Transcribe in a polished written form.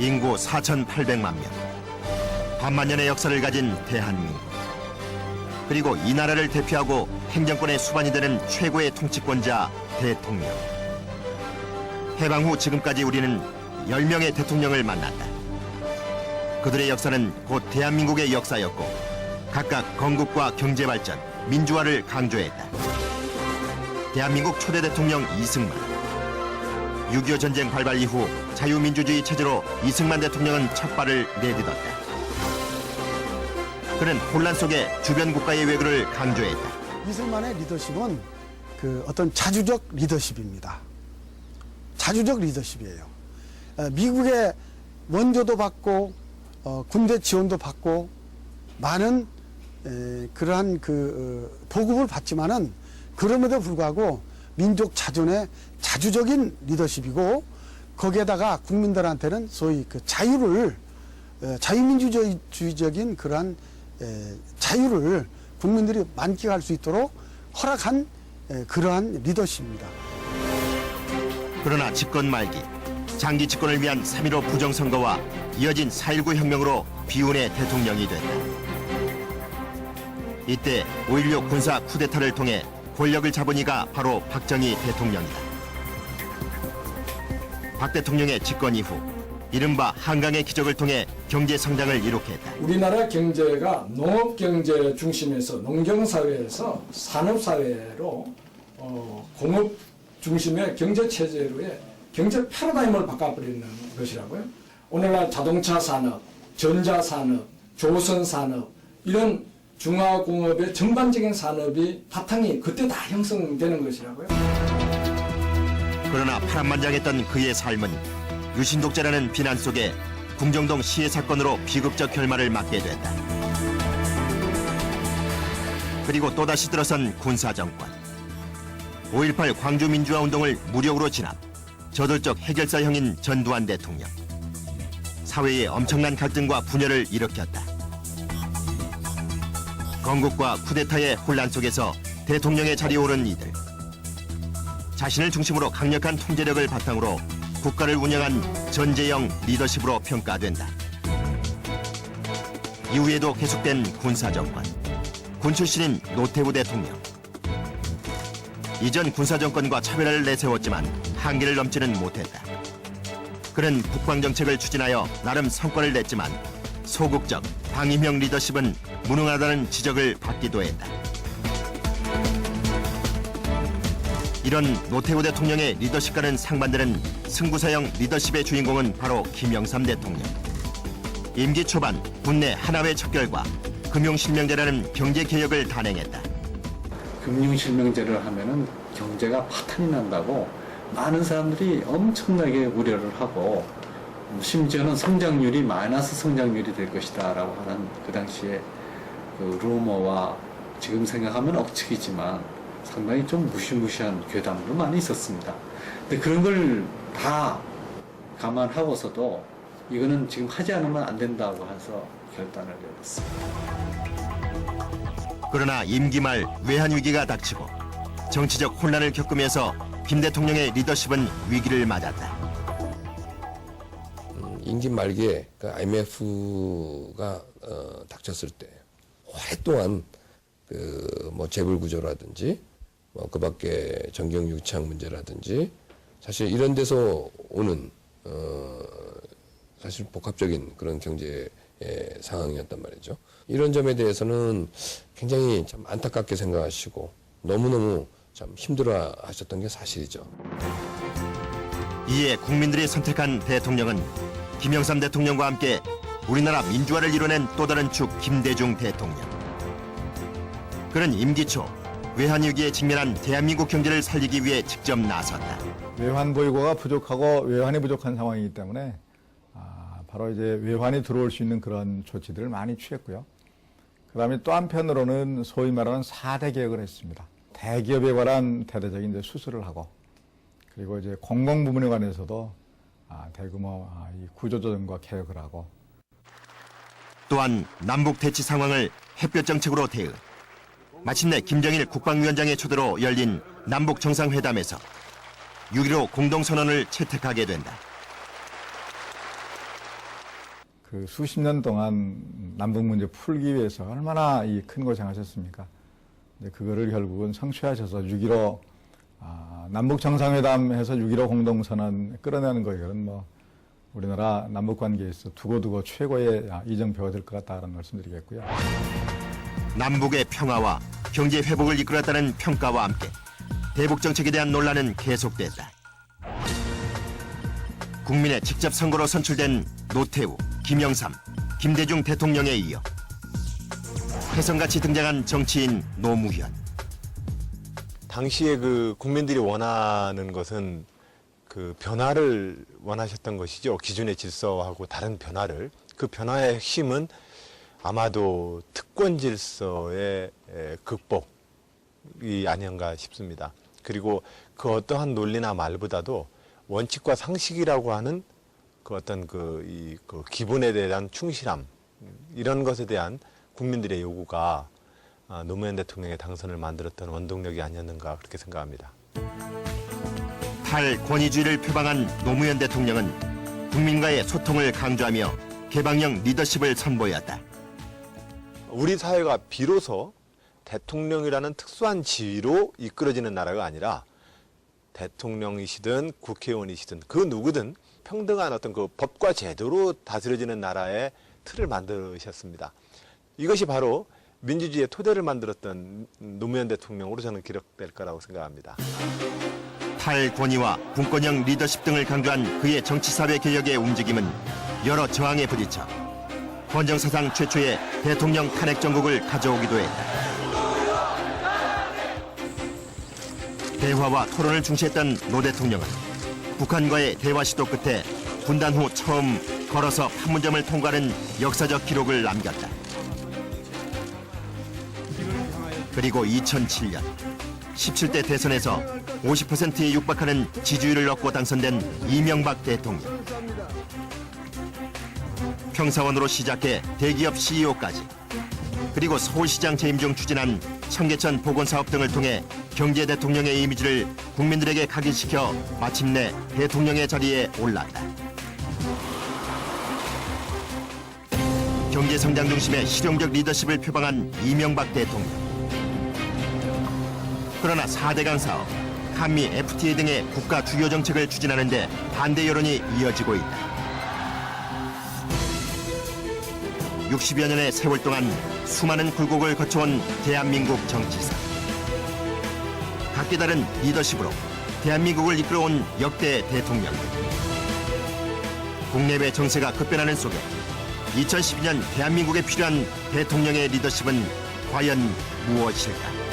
인구 4,800만 명. 반만년의 역사를 가진 대한민국. 그리고 이 나라를 대표하고 행정권의 수반이 되는 최고의 통치권자 대통령. 해방 후 지금까지 우리는 10명의 대통령을 만났다. 그들의 역사는 곧 대한민국의 역사였고 각각 건국과 경제발전, 민주화를 강조했다. 대한민국 초대 대통령 이승만. 6.25 전쟁 발발 이후 자유민주주의 체제로 이승만 대통령은 첫 발을 내딛었다. 그는 혼란 속에 주변 국가의 외교를 강조했다. 이승만의 리더십은 그 어떤 자주적 리더십입니다. 자주적 리더십이에요. 미국의 원조도 받고 군대 지원도 받고 많은 그러한 보급을 받지만은 그럼에도 불구하고 민족 자존의 자주적인 리더십이고 거기에다가 국민들한테는 소위 그 자유를 자유민주주의적인 그러한 자유를 국민들이 만끽할 수 있도록 허락한 그러한 리더십입니다. 그러나 집권 말기 장기 집권을 위한 3.15 부정선거와 이어진 4.19 혁명으로 비운의 대통령이 됐다. 이때 5.16 군사 쿠데타를 통해 권력을 잡은 이가 바로 박정희 대통령이다. 박 대통령의 집권 이후 이른바 한강의 기적을 통해 경제 성장을 이룩게 했다. 우리나라 경제가 농업 경제 중심에서 농경 사회에서 산업 사회로 공업 중심의 경제 체제로의 경제 패러다임을 바꿔버리는 것이라고요. 오늘날 자동차 산업, 전자 산업, 조선 산업 이런 중화공업의 전반적인 산업이 바탕이 그때 다 형성되는 것이라고요. 그러나 파란만장했던 그의 삶은 유신독재라는 비난 속에 궁정동 시해 사건으로 비극적 결말을 맞게 됐다. 그리고 또다시 들어선 군사정권. 5.18 광주민주화운동을 무력으로 진압. 저돌적 해결사형인 전두환 대통령. 사회에 엄청난 갈등과 분열을 일으켰다. 건국과 쿠데타의 혼란 속에서 대통령의 자리에 오른 이들. 자신을 중심으로 강력한 통제력을 바탕으로 국가를 운영한 전제형 리더십으로 평가된다. 이후에도 계속된 군사정권. 군 출신인 노태우 대통령. 이전 군사정권과 차별화를 내세웠지만 한계를 넘지는 못했다. 그는 국방정책을 추진하여 나름 성과를 냈지만 소극적, 방임형 리더십은 무능하다는 지적을 받기도 했다. 이런 노태우 대통령의 리더십과는 상반되는 승부사형 리더십의 주인공은 바로 김영삼 대통령. 임기 초반 국내 하나회 척결과 금융실명제라는 경제개혁을 단행했다. 금융실명제를 하면은 경제가 파탄이 난다고 많은 사람들이 엄청나게 우려를 하고 심지어는 성장률이 마이너스 성장률이 될 것이다 라고 하는 그 당시에 그 루머와 지금 생각하면 억측이지만 상당히 좀 무시무시한 괴담도 많이 있었습니다. 근데 그런 걸 다 감안하고서도 이거는 지금 하지 않으면 안 된다고 해서 결단을 내렸습니다. 그러나 임기 말 외환위기가 닥치고 정치적 혼란을 겪으면서 김 대통령의 리더십은 위기를 맞았다. 임기 말기에 그 IMF가 닥쳤을 때 오랫동안 뭐 재벌 구조라든지 뭐 그밖에 정경 유착 문제라든지 사실 이런 데서 오는 사실 복합적인 그런 경제 상황이었단 말이죠. 이런 점에 대해서는 굉장히 참 안타깝게 생각하시고 너무너무 참 힘들어 하셨던 게 사실이죠. 이에 국민들이 선택한 대통령은 김영삼 대통령과 함께 우리나라 민주화를 이뤄낸 또 다른 축 김대중 대통령. 그는 임기 초 외환위기에 직면한 대한민국 경제를 살리기 위해 직접 나섰다. 외환 보유고가 부족하고 외환이 부족한 상황이기 때문에 바로 이제 외환이 들어올 수 있는 그런 조치들을 많이 취했고요. 그다음에 또 한편으로는 소위 말하는 4대 개혁을 했습니다. 대기업에 관한 대대적인 이제 수술을 하고 그리고 이제 공공 부문에 관해서도 대규모 이 구조조정과 개혁을 하고 또한 남북 대치 상황을 햇볕 정책으로 대응. 마침내 김정일 국방위원장의 초대로 열린 남북 정상회담에서 6.15 공동선언을 채택하게 된다. 그 수십 년 동안 남북 문제 풀기 위해서 얼마나 이 큰 고생하셨습니까? 근데 그거를 결국은 성취하셔서 6.15 남북 정상회담 해서 6.15 공동선언 끌어내는 거 이건 뭐 우리나라 남북 관계에서 두고두고 최고의 이정표가 될 것 같다는 말씀드리겠고요. 남북의 평화와 경제 회복을 이끌었다는 평가와 함께 대북 정책에 대한 논란은 계속됐다. 국민의 직접 선거로 선출된 노태우, 김영삼, 김대중 대통령에 이어 혜성같이 등장한 정치인 노무현. 당시에 그 국민들이 원하는 것은 그 변화를 원하셨던 것이죠. 기존의 질서하고 다른 변화를. 그 변화의 핵심은 아마도 특권 질서의 극복이 아닌가 싶습니다. 그리고 그 어떠한 논리나 말보다도 원칙과 상식이라고 하는 그 어떤 그 기본에 대한 충실함, 이런 것에 대한 국민들의 요구가 노무현 대통령의 당선을 만들었던 원동력이 아니었는가 그렇게 생각합니다. 탈권위주의를 표방한 노무현 대통령은 국민과의 소통을 강조하며 개방형 리더십을 선보였다. 우리 사회가 비로소 대통령이라는 특수한 지위로 이끌어지는 나라가 아니라 대통령이시든 국회의원이시든 그 누구든 평등한 어떤 그 법과 제도로 다스려지는 나라의 틀을 만드셨습니다. 이것이 바로 민주주의의 토대를 만들었던 노무현 대통령으로 저는 기록될 거라고 생각합니다. 탈권위와 분권형 리더십 등을 강조한 그의 정치사회 개혁의 움직임은 여러 저항에 부딪혀 헌정사상 최초의 대통령 탄핵 정국을 가져오기도 했다. 대화와 토론을 중시했던 노 대통령은 북한과의 대화 시도 끝에 분단 후 처음 걸어서 판문점을 통과하는 역사적 기록을 남겼다. 그리고 2007년 17대 대선에서 50%에 육박하는 지지율을 얻고 당선된 이명박 대통령. 평사원으로 시작해 대기업 CEO까지, 그리고 서울시장 재임 중 추진한 청계천 보건사업 등을 통해 경제 대통령의 이미지를 국민들에게 각인시켜 마침내 대통령의 자리에 올랐다. 경제 성장 중심의 실용적 리더십을 표방한 이명박 대통령. 그러나 4대강 사업, 한미 FTA 등의 국가 주요 정책을 추진하는데 반대 여론이 이어지고 있다. 60여 년의 세월 동안 수많은 굴곡을 거쳐온 대한민국 정치사. 각기 다른 리더십으로 대한민국을 이끌어온 역대 대통령. 국내외 정세가 급변하는 속에 2012년 대한민국에 필요한 대통령의 리더십은 과연 무엇일까?